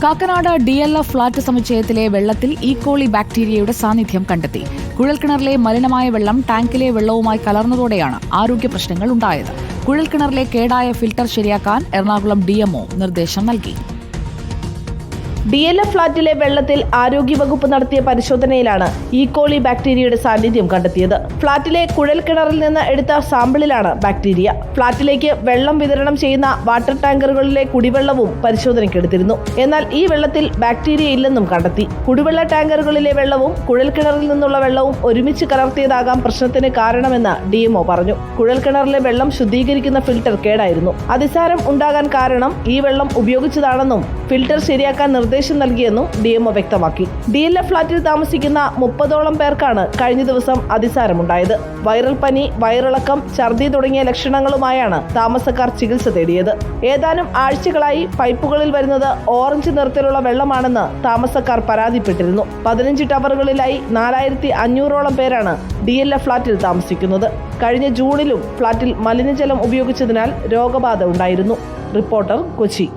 Kakkanad DLF flat സമുച്ചയത്തിലെ വെള്ളത്തിൽ E. coli ബാക്ടീരിയയുടെ സാന്നിധ്യം കണ്ടെത്തി. കുഴൽക്കിണറിലെ മലിനമായ വെള്ളം ടാങ്കിലെ വെള്ളവുമായി കലർന്നതോടെയാണ് ആരോഗ്യ പ്രശ്നങ്ങൾ ഉണ്ടായത്. കുഴൽക്കിണറിലെ കേടായ ഫിൽട്ടർ ശരിയാക്കാൻ എറണാകുളം DMO നിർദ്ദേശം നൽകി. DLF ഫ്ളാറ്റിലെ വെള്ളത്തിൽ ആരോഗ്യവകുപ്പ് നടത്തിയ പരിശോധനയിലാണ് ഈക്കോളി ബാക്ടീരിയയുടെ സാന്നിധ്യം കണ്ടെത്തിയത്. ഫ്ളാറ്റിലെ കുഴൽക്കിണറിൽ നിന്ന് എടുത്ത സാമ്പിളിലാണ് ബാക്ടീരിയ. ഫ്ളാറ്റിലേക്ക് വെള്ളം വിതരണം ചെയ്യുന്ന വാട്ടർ ടാങ്കറുകളിലെ കുടിവെള്ളവും പരിശോധനയ്ക്കെടുത്തിരുന്നു. എന്നാൽ ഈ വെള്ളത്തിൽ ബാക്ടീരിയ ഇല്ലെന്നും കണ്ടെത്തി. കുടിവെള്ള ടാങ്കറുകളിലെ വെള്ളവും കുഴൽക്കിണറിൽ നിന്നുള്ള വെള്ളവും ഒരുമിച്ച് കലർത്തിയതാകാം പ്രശ്നത്തിന് കാരണമെന്ന് DMO പറഞ്ഞു. കുഴൽക്കിണറിലെ വെള്ളം ശുദ്ധീകരിക്കുന്ന ഫിൽട്ടർ കേടായിരുന്നു. അതിസാരം ഉണ്ടാകാൻ കാരണം ഈ വെള്ളം ഉപയോഗിച്ചതാണെന്നും ഫിൽട്ടർ ശരിയാക്കാൻ നിർദ്ദേശം നൽകിയെന്നും DMO വ്യക്തമാക്കി. DLF ഫ്ളാറ്റിൽ താമസിക്കുന്ന 30ഓളം പേർക്കാണ് കഴിഞ്ഞ ദിവസം അതിസാരമുണ്ടായത്. വൈറൽ പനി, വയറിളക്കം, ഛർദി തുടങ്ങിയ ലക്ഷണങ്ങളുമായാണ് താമസക്കാർ ചികിത്സ തേടിയത്. ഏതാനും ആഴ്ചകളായി പൈപ്പുകളിൽ വരുന്നത് ഓറഞ്ച് നിറത്തിലുള്ള വെള്ളമാണെന്ന് താമസക്കാർ പരാതിപ്പെട്ടിരുന്നു. 15 ടവറുകളിലായി 4500ഓളം പേരാണ് DLF ഫ്ളാറ്റിൽ താമസിക്കുന്നത്. കഴിഞ്ഞ ജൂണിലും ഫ്ളാറ്റിൽ മലിനജലം ഉപയോഗിച്ചതിനാൽ രോഗബാധ ഉണ്ടായിരുന്നു. റിപ്പോർട്ടർ, കൊച്ചി.